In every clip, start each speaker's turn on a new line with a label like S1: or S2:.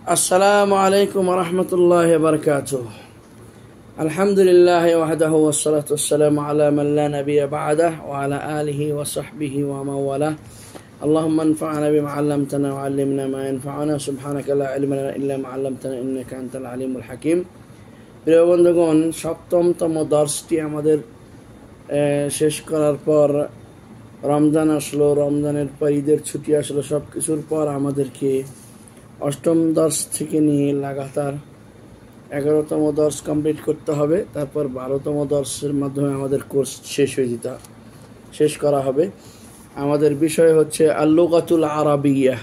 S1: السلام عليكم ورحمة الله وبركاته. الحمد لله وحده والصلاة والسلام على من لا نبي بعده وعلى آله وصحبه ومن والاه. اللهم انفعنا بما علمتنا وعلمنا ما ينفعنا. سبحانك لا علم لنا إلا ما علمتنا إنك أنت العليم الحكيم. প্রিয় বন্ধুগণ, সপ্তমতম দর্শটি আমাদের শেষ করার পর রমজান আসলো। রমজানের পর ঈদের ছুটি আসলো। সব কিছুর পর আমাদেরকে অষ্টম দর্শ থেকে নিয়ে লাগাতার 11তম দর্শ কমপ্লিট করতে হবে। তারপর 12তম দর্শের মাধ্যমে আমাদের কোর্স শেষ করা হবে। আমাদের বিষয় হচ্ছে আল-লুগাতুল আরাবিয়া,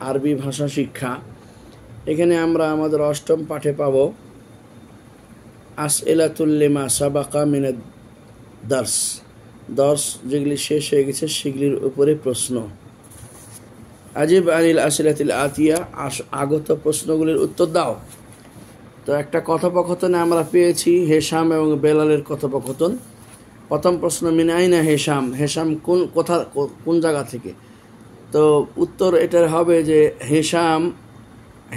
S1: আরবি ভাষা শিক্ষা। এখানে আমরা আমাদের অষ্টম পাঠে পাব আসইলাতুল লিমা সাবাকা মিনাদ দর্শ যেগুলি শেষ হয়ে গেছে সেগুলির উপরে প্রশ্ন। আজিব আনিল আসিলাতিল আতিয়া, আগত প্রশ্নগুলির উত্তর দাও। তো একটা কথোপকথনে আমরা পেয়েছি হেশাম এবং বেলালের কথোপকথন। প্রথম প্রশ্ন, মিন আইনা হেশাম, হেশাম কোন জায়গা থেকে? তো উত্তর এটার হবে যে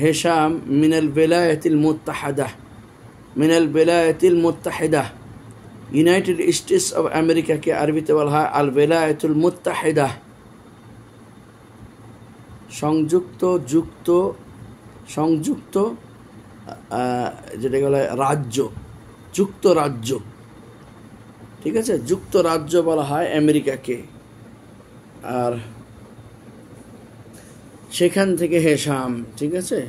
S1: হেশাম মিনাল বেলায়েতিল মুত্তাহিদা, ইউনাইটেড স্টেটস অফ আমেরিকাকে আরবিতে বলা হয় আল বেলায়েতুল মুত্তাহিদা, সংযুক্ত যেটা বলে রাজ্য, যুক্তরাজ্য। ঠিক আছে, যুক্তরাজ্য বলা হয় আমেরিকাকে। আর সেখান থেকে হেশাম। ঠিক আছে,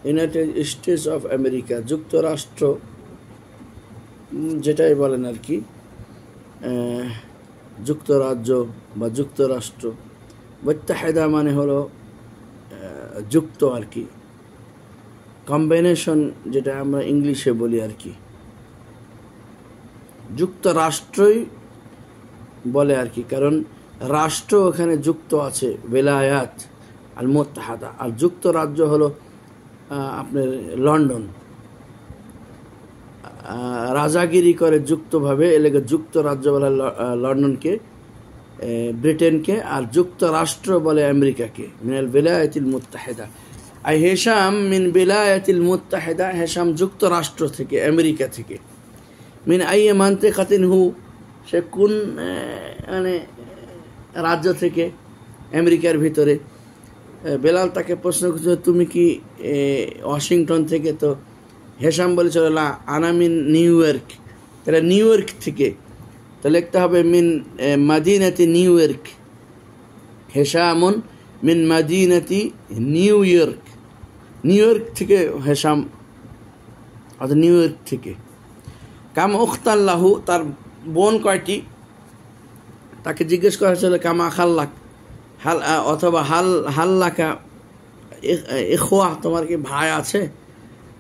S1: ইউনাইটেড স্টেটস অফ আমেরিকা, যুক্তরাষ্ট্র যেটাই বলেন আর কি, যুক্তরাজ্য বা যুক্তরাষ্ট্র। মুত্তাহিদা মানে হলো যুক্ত আর কি, কম্বিনেশন যেটা আমরা ইংলিশে বলি আর কি, যুক্তরাষ্ট্রই বলে আর কি, কারণ রাষ্ট্র ওখানে যুক্ত আছে, বেলায়াত আল মুত্তাহিদা। আর যুক্তরাজ্য হলো আপনার লন্ডন, রাজাগিরি করে যুক্তভাবে, এলাকা যুক্তরাজ্য বলে লন্ডনকে, ব্রিটেনকে, আর যুক্তরাষ্ট্র বলে আমেরিকাকে। মিনাল বেলায়েতিল মুত্তাহিদা। আর হেশাম মিন বেলায়েতিল মুত্তাহিদা, হেশাম যুক্তরাষ্ট্র থেকে, আমেরিকা থেকে। মিন আইয়ে মানতিকাতিন হু, সে কোন মানে রাজ্য থেকে? আমেরিকার ভিতরে। বেলাল তাকে প্রশ্ন করছে, তুমি কি ওয়াশিংটন থেকে? তো হেশাম বলেছিল না, আনা মিন নিউ ইয়র্ক। তাহলে নিউ ইয়র্ক থেকে, তো লিখতে হবে মিন মাদিনাতি নিউ ইয়র্ক। হেশামুন মিন মাদিনাতি নিউ ইয়র্ক, নিউ ইয়র্ক থেকে হেশাম, অর্থাৎ নিউ ইয়র্ক থেকে। কাম উখতাল্লাহু, তার বোন কয়টি? তাকে জিজ্ঞেস করা হয়েছিল কামা খাল্লাক, হাল অথবা হাল্লাকা ইখওয়া, তোমার কি ভাই আছে?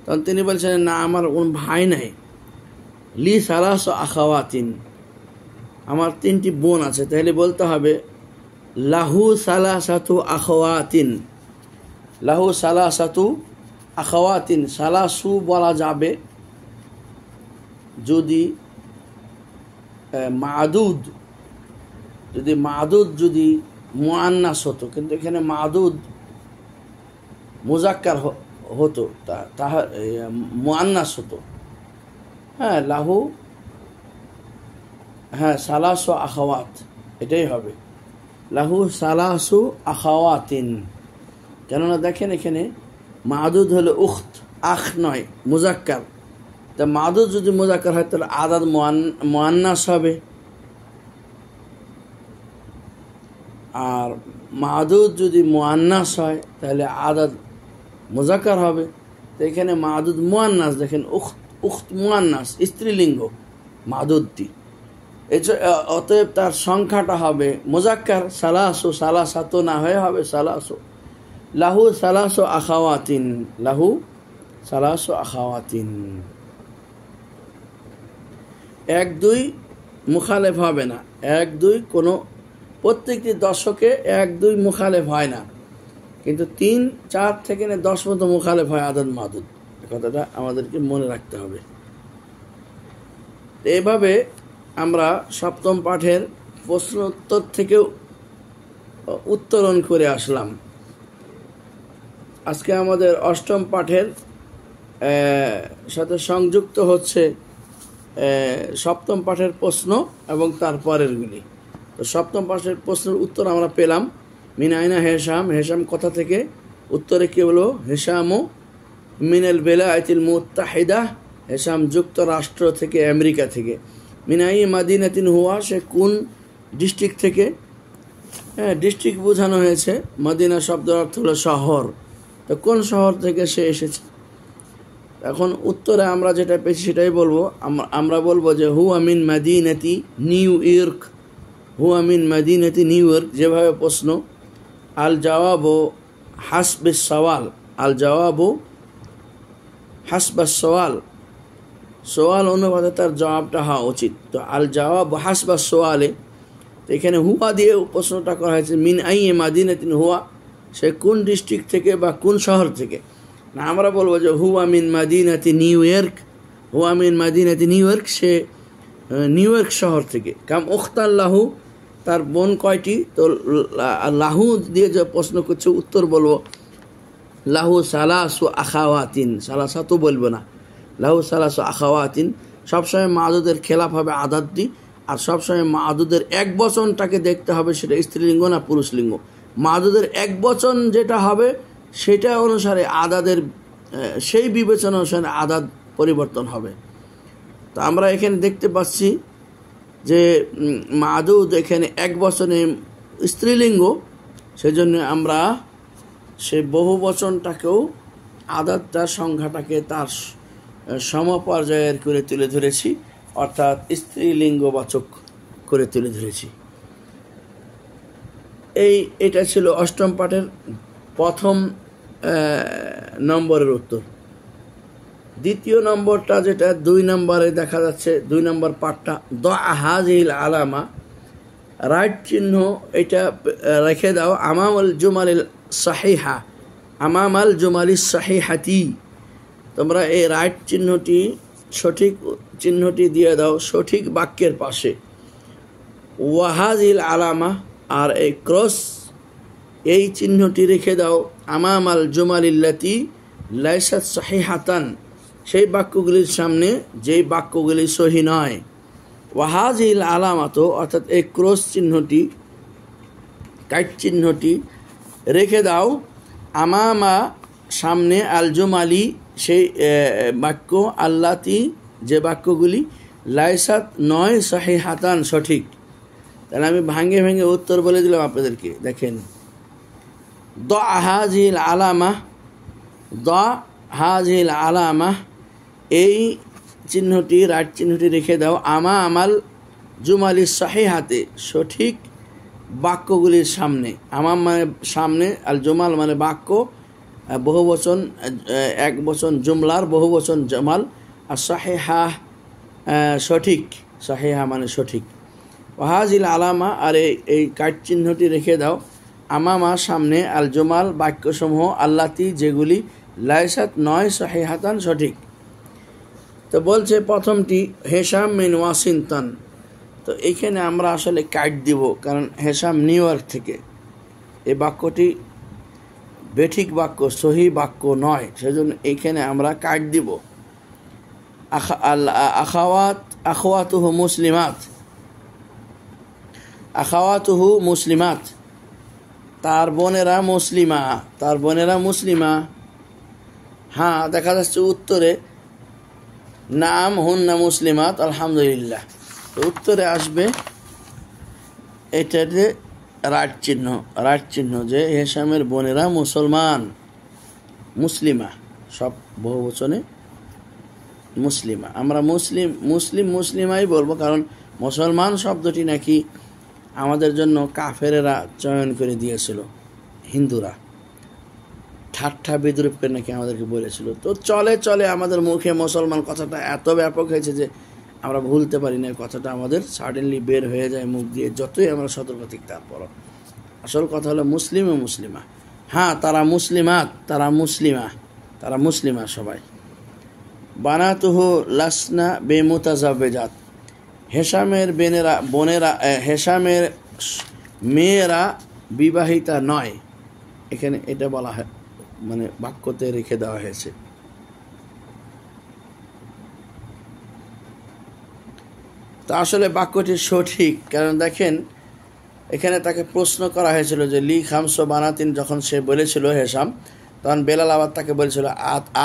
S1: তখন তিনি বলছেন না, আমার কোন ভাই নাই। লি সালাসু আখাওয়াতিন, আমার 3টি বোন আছে। তাহলে বলতে হবে লাহু সালাসাতু আখাওয়াতিন, লাহু সালাসাতু আখাওয়াতিন। সালাসু বলা যাবে যদি মাদুদ যদি মুআন্নাস হতো, কিন্তু এখানে মাদুদ মুজাক্কার হতো, তাহা মুআন্নাস হতো। হ্যাঁ, লাহু, হ্যাঁ, সালাসু আখাওয়াত, এটাই হবে লাহু সালাসু আখাওয়াতিন। কেননা দেখেন এখানে মাদুদ হলো উখত, আখ নয়, মুজাক্কার। তা মাদুদ যদি মুজাক্কার হয় তাহলে আদাদ মুআন্নাস হবে, আর মাদুদ যদি মুআন্নাস হয় তাহলে আদাদ মুজাক্কার হবে। তো এখানে মাদুদ মুআন্নাস, দেখেন উখত মুআন্নাস, স্ত্রীলিঙ্গ মাদুদটি। অতএব তার সংখ্যাটা হবে মুজাক্কার, সালাসু, সালাসাতু না হয়ে হবে সালাসু। লাহু সালাসু আখাওয়াতিন, লাহু সালাসু আখাওয়াতিন। 1-2 মুখালেফ হবে না, 1-2 কোনো, প্রত্যেকটি দশকে 1-2 মুখালেফ হয় না, কিন্তু 3-4 থেকে 10 পর্যন্ত মুখালেফ হয় আদাদ মাদুদ। কথাটা আমাদেরকে মনে রাখতে হবে। এভাবে আমরা সপ্তম পাঠের প্রশ্ন উত্তর থেকেও উত্তরণ করে আসলাম। আজকে আমাদের অষ্টম পাঠের সাথে সংযুক্ত হচ্ছে সপ্তম পাঠের প্রশ্ন এবং তার পরেরগুলি। তো সপ্তম পাঠের প্রশ্নের উত্তর আমরা পেলাম মিন আইনা হেশাম, হেশাম কথা থেকে। উত্তরে কি হলো? হেশামও মিনাল বেলায়েতিল মুত্তাহিদা, হেশাম যুক্তরাষ্ট্র থেকে, আমেরিকা থেকে। মিনাই মাদিনাতিন হুয়া, সে কোন ডিস্ট্রিক্ট থেকে? ডিস্ট্রিক্ট বোঝানো হয়েছে, মদিনা শব্দের অর্থ হলো শহর। তো কোন শহর থেকে সে এসেছে? এখন উত্তরে আমরা যেটা পেয়েছি সেটাই বলবো। আমরা বলবো যে হুয়া মিন মাদিনাতি নিউ ইয়র্ক, হুয়া মিন মাদিনাতি নিউ ইয়র্ক। যেভাবে প্রশ্ন, আল জওয়াবু হাসবিস সওয়াল, আল জওয়াবু হাসবাস সওয়াল, সোয়াল অনুপাতে তার জবাবটা হওয়া উচিত। তো আল জওয়াব হাসবাস সোয়ালে, তো এখানে হুয়া দিয়ে প্রশ্নটা করা হয়েছে মিন আই মাদিনাতিন হুয়া, সে কোন ডিস্ট্রিক্ট থেকে বা কোন শহর থেকে। না, আমরা বলবো যে হুয়া মিন মাদিনাতি নিউ ইয়র্ক, হুয়া মিন মাদিনাতি নিউ ইয়র্ক, সে নিউ ইয়র্ক শহর থেকে। কাম উখতান লাহু, তার বোন কয়টি? তো লাহু দিয়ে যে প্রশ্ন করছে, উত্তর বলবো লাহু সালাসু আখাওয়াতিন, সালাসাতু বলবো না, লাহু সালাসু আখাওয়াতিন। সবসময় মাদুদের খেলাফ হবে আদাদটি, আর সবসময় মাদুদের এক বচনটাকে দেখতে হবে সেটা স্ত্রীলিঙ্গ না পুরুষলিঙ্গ। মাদুদের এক বচন যেটা হবে সেটা অনুসারে আদাদের, সেই বিবেচনা অনুসারে আদাদ পরিবর্তন হবে। তো আমরা এখানে দেখতে পাচ্ছি যে মাদুদ এখানে এক বচনে স্ত্রীলিঙ্গ, সেজন্য আমরা সেই বহু বচনটাকেও আদাদটা সংখ্যাটাকে তার সমপর্যায়ের করে তুলে ধরেছি, অর্থাৎ স্ত্রীলিঙ্গবাচক করে তুলে ধরেছি। এটা ছিল অষ্টম পাঠের প্রথম নম্বরের উত্তর। দ্বিতীয় নম্বরটা যেটা 2 নম্বরে দেখা যাচ্ছে, 2 নম্বর পাঠটা দ হাজিল আলামা, রাইট চিহ্ন এটা রেখে দাও আমামাল জুমালিল সাহিহা, আমামাল জুমালিস সাহিহাতি। তোমরা এই রাইট চিহ্নটি, সঠিক চিহ্নটি দিয়ে দাও সঠিক বাক্যের পাশে। ওয়াহাজিল আলামা, আর এই ক্রস, এই চিহ্নটি রেখে দাও আমামাল জুমালিল্লাতি লাইসাত সাহিহাতান, সেই বাক্যগুলির সামনে যেই বাক্যগুলি সহি নয়। ওয়াহাজিল আলামাতো, অর্থাৎ এই ক্রস চিহ্নটি, কাট চিহ্নটি রেখে দাও আমামা, সামনে, আল জুমালি, সেই বাক্য, আল্লাতি, যে বাক্যগুলি, লাইসাত নয়, সাহিহাতান, সঠিক। তাহলে আমি ভাঙে ভেঙে উত্তর বলে দিলাম আপনাদেরকে। দেখেন, দ হাজিল আলামা, দ হাজিল আলামা, এই চিহ্নটি, রাইট চিহ্নটি রেখে দাও আমাল জুমালি সাহিহাতে, সঠিক বাক্যগুলির সামনে। আমাম মানে সামনে, আল জুমাল মানে বাক্য, বহুবচন, এক বচন জুমলার বহুবচন জামাল, আর সাহিহা সঠিক, সাহিহা মানে সঠিক। ওয়াহাজিল আলামা, আর এই কাট চিহ্নটি রেখে দাও আমামা, সামনে, আল জুমাল বাক্যসমূহ, আল্লাতি, যেগুলি, লাইসাত নয়, সাহিহাতান, সঠিক। তো বলছে প্রথমটি হেশাম মিন ওয়াশিংটন। তো এইখানে আমরা আসলে কাট দিব, কারণ হেশাম নিউ ইয়র্ক থেকে। এই বাক্যটি বেঠিক বাক্য, সহি বাক্য নয়, সেজন্য এইখানে আমরা কাট দিব। আখাওয়াতুহু মুসলিমাত, আখাওয়াতুহু মুসলিমাত, তার বোনেরা মুসলিমা, তার বোনেরা মুসলিমা। হ্যাঁ, দেখা যাচ্ছে উত্তরে নাম হুন্না মুসলিমাত, আলহামদুলিল্লাহ। তো উত্তরে আসবে এটাতে রাইট চিহ্ন, রাইট চিহ্ন, যে হেশামের বোনেরা মুসলমান, মুসলিমা, সব বহুবচনে মুসলিমা। আমরা মুসলিমাই বলবো, কারণ মুসলমান শব্দটি নাকি আমাদের জন্য কাফেরেরা চয়ন করে দিয়েছিল, হিন্দুরা ঠাট্টা বিদ্রুপ করে নাকি আমাদেরকে বলেছিল। তো চলে চলে আমাদের মুখে মুসলমান কথাটা এত ব্যাপক হয়েছে যে আমরা ভুলতে পারি না, কথাটা আমাদের সাডেনলি বের হয়ে যায় মুখ দিয়ে, যতই আমরা সতর্ক থাকি। তারপরও আসল কথা হলো মুসলিম ও মুসলিমা। হ্যাঁ, তারা মুসলিমাত, তারা মুসলিমা, তারা মুসলিমা সবাই। বানাতুহু লাসনা বেমুতাজাবেজাত, হেশামের বোনেরা, হেশামের মেয়েরা বিবাহিতা নয়, এখানে এটা বলা হয়, মানে বাক্যতে রেখে দেওয়া হয়েছে। তা আসলে বাক্যটি সঠিক, কারণ দেখেন এখানে তাকে প্রশ্ন করা হয়েছিল যে লি খামসো বানাতিন, যখন সে বলেছিল হেসাম, তখন বেলাল আবার তাকে বলেছিল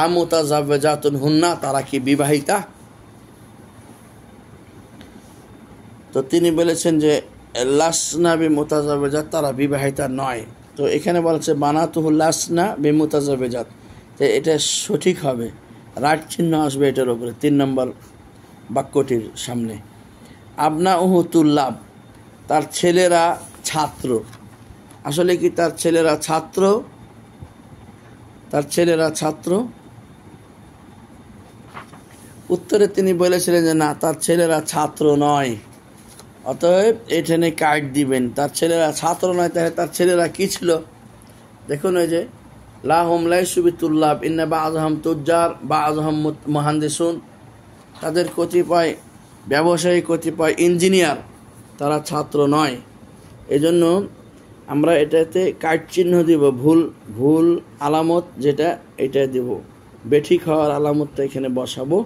S1: আমুতাজাওয়াজাতুন হুন্না, তারা কি বিবাহিতা? তো তিনি বলেছেন যে লাসনা বিমুতাজাওয়াজাত, তারা বিবাহিতা নয়। তো এখানে বলছে বানাতুহু লাসনা বিমুতাজাওয়াজাত, যে এটা সঠিক হবে, রাইট চিহ্ন আসবে এটার উপরে 3 নম্বর বাক্যটির সামনে। আবনা উহু তুল্লাব, তার ছেলেরা ছাত্র। আসলে কি তার ছেলেরা ছাত্র? তার ছেলেরা ছাত্র? উত্তরে তিনি বলেছিলেন যে না, তার ছেলেরা ছাত্র নয়। অতএব এখানে কাট দিবেন, তার ছেলেরা ছাত্র নয়। তাহলে তার ছেলেরা কি ছিল? দেখুন ওই যে লা হুম লাইসু বিতুল্লাব ইন্না বা'যহুম তুজ্জার বা'যহুম মুহান্দিসুন, তাদের কতিপয় ব্যবসায়ী, কতিপয় ইঞ্জিনিয়ার, তারা ছাত্র নয়। এজন্য আমরা এটাতে কাট চিহ্ন দিব, ভুল আলামত যেটা এটা দেব, বেঠিক হওয়ার আলামতটা এখানে বসাবো।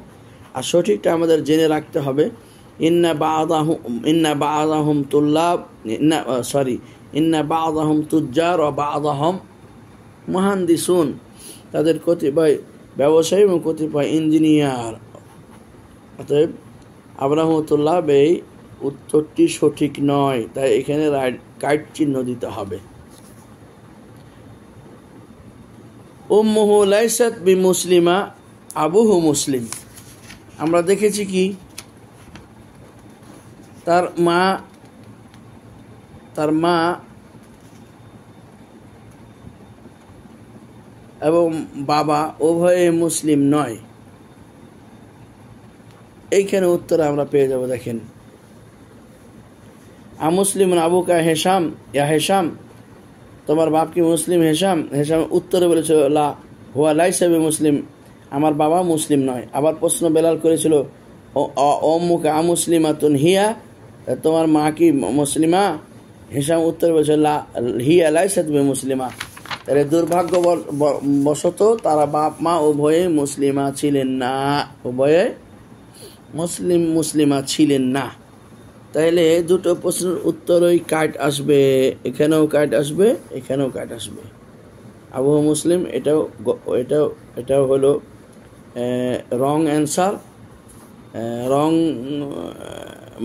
S1: আর সঠিকটা আমাদের জেনে রাখতে হবে। ইন্না বা'যহুম তুল্লাব, ইন্না বা'যহুম তুজ্জার ওয়া বা'যহুম মুহান্দিসুন, তাদের কতিপয় ব্যবসায়ী এবং কতিপয় ইঞ্জিনিয়ার। অতএব আবরাহমতুল্লাহ এই উত্তরটি সঠিক নয়, তাই এখানে কাট চিহ্ন দিতে হবে। উম্মুহু লাইসাত বিমুসলিমা আবুহু মুসলিম, আমরা দেখেছি কি তার মা এবং বাবা উভয়ে মুসলিম নয়। এইখানে উত্তরে আমরা পেয়ে যাব। দেখেন আমুসলিম আবুকা হেসাম, ইয়া হেসাম, তোমার বাপ কি মুসলিম? হেসাম উত্তরে বলেছিল লা হুয়া লাইসা বিমুসলিম, আমার বাবা মুসলিম নয়। আবার প্রশ্ন বেলাল করেছিল উম্মুকা আমুসলিমাতুন হিয়া, তোমার মা কি মুসলিমা? হেসাম উত্তরে বলেছিল লা হিয়া লাইসাত বিমুসলিমা। তাহলে দুর্ভাগ্যবশত তারা বাপ মা উভয়ে মুসলিমা ছিলেন না, উভয়ে মুসলিমা ছিলেন না। তাইলে দুটো প্রশ্নের উত্তরই কাট আসবে, এখানেও কাট আসবে, এখানেও কাট আসবে। আবু মুসলিম এটাও হলো রং অ্যান্সার, রং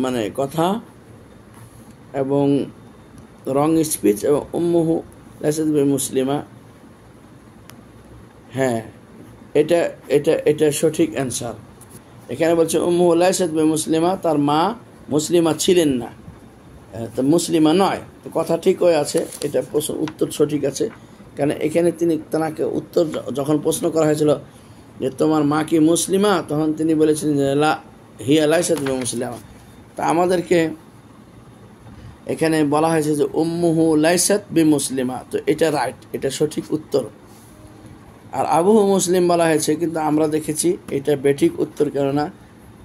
S1: মানে কথা এবং রং স্পিচ। এবং উম্মুহু লাইসাত বিমুসলিমা, হ্যাঁ এটা এটা এটা সঠিক অ্যান্সার। এখানে বলছে উম্মুহু লাইসাত বিমুসলিমা, তার মা মুসলিমা ছিলেন না, তো মুসলিমা নয়। তো কথা ঠিক হয়ে আছে, এটা প্রশ্ন উত্তর সঠিক আছে। কারণ এখানে তাকে উত্তর যখন প্রশ্ন করা হয়েছিল যে তোমার মা কি মুসলিমা, তখন তিনি বলেছিলেন যে লা হিয়া লাইসাত বিমুসলিমা। তা আমাদেরকে এখানে বলা হয়েছে যে উম্মুহু লাইসাত বিমুসলিমা, তো এটা রাইট, এটা সঠিক উত্তর। আর আবুহু মুসলিম বলা হয়েছে, কিন্তু আমরা দেখেছি এটা বেঠিক উত্তর। কেননা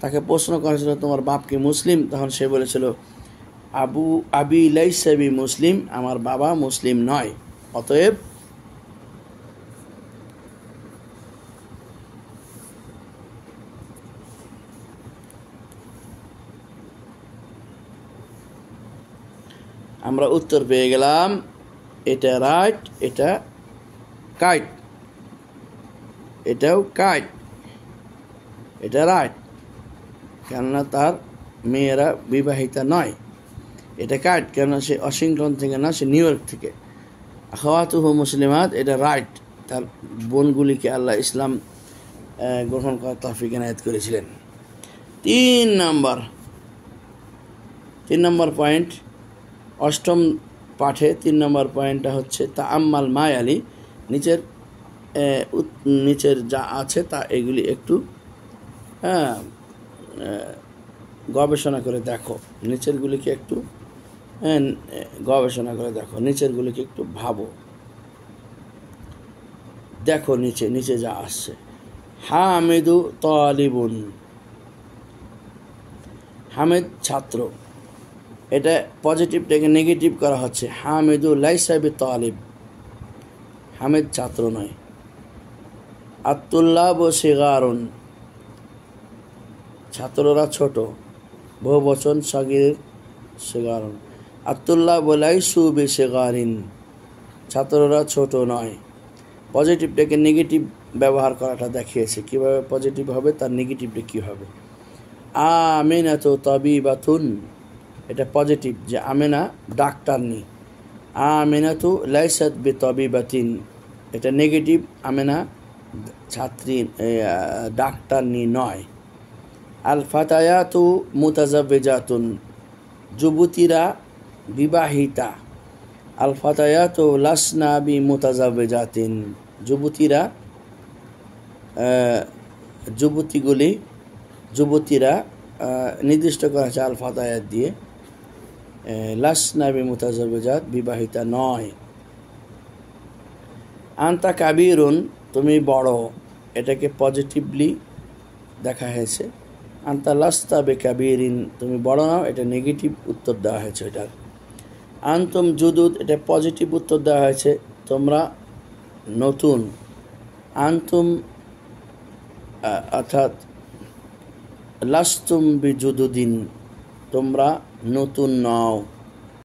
S1: তাকে প্রশ্ন করা হয়েছিল তোমার বাপ কি মুসলিম, তখন সে বলেছিল আবি লাইসা বিমুসলিম, আমার বাবা মুসলিম নয়। অতএব আমরা উত্তর পেয়ে গেলাম, এটা রাইট, এটা কাইট, এটাও কাইট, এটা রাইট, কেননা তার মেয়েরা বিবাহিতা নয়। এটা কাইট, কেননা সে ওয়াশিংটন থেকে না, সে নিউ ইয়র্ক থেকে। আখাওয়াতুহু মুসলিমাত, এটা রাইট, তার বোনগুলিকে আল্লাহ ইসলাম গ্রহণ করার তৌফিক এনায়েত করেছিলেন। 3 নম্বর পয়েন্ট, অষ্টম পাঠে 3 নম্বর পয়েন্টটা হচ্ছে তাআম্মাল মা ইয়ালি, নিচের যা আছে তা এগুলি একটু গবেষণা করে দেখো, নিচেরগুলিকে একটু গবেষণা করে দেখো, নিচেরগুলিকে একটু ভাবো, দেখো নিচে যা আসছে। হামিদু তালিবুন, হামিদ ছাত্র, এটা পজিটিভটাকে নেগেটিভ করা হচ্ছে। হামিদু লাইসা বিতালিব, হামিদ ছাত্র নয়। আত-তুল্লাব সিগারুন, ছাত্ররা ছোট, বহুবচন সগীর সিগারুন। আত-তুল্লাব লাইসু বিসিগারিন, ছাত্ররা ছোট নয়। পজিটিভটাকে নেগেটিভ ব্যবহার করাটা দেখিয়েছে, কীভাবে পজিটিভ হবে তার নেগেটিভটা কী হবে। আমিনাতু তাবিবাতুন, এটা পজিটিভ যে আমেনা ডাক্তার নি। আমিনাতু লাইসাত বিতাবিবাতিন, এটা নেগেটিভ, আমেনা ছাত্রী ডাক্তার নি নয়। আল ফাতায়াতু মুতাজাব্বিজাতুন, যুবতীরা বিবাহিতা। আল ফাতায়াতু লাসনা বি মুতাজাব্বিজাতিন, যুবতীরা যুবতীরা নির্দিষ্ট করা হয়েছে আল ফাতায়াত দিয়ে। লাসনা বি মুতাজাব্বিজাত, বিবাহিতা নয়। আনতা কাবিরুন, তুমি বড়, এটাকে পজিটিভলি দেখা হয়েছে। আনতা লাস্তা বে কাবিরিন, তুমি বড় নাও, এটা নেগেটিভ উত্তর দেওয়া হয়েছে এটার। আনতুম জুদুদ, এটা পজিটিভ উত্তর দেওয়া হয়েছে, তোমরা নতুন। আনতুম অর্থাৎ লাস্তুম বিজুদুদিন, তোমরা নতুন নও।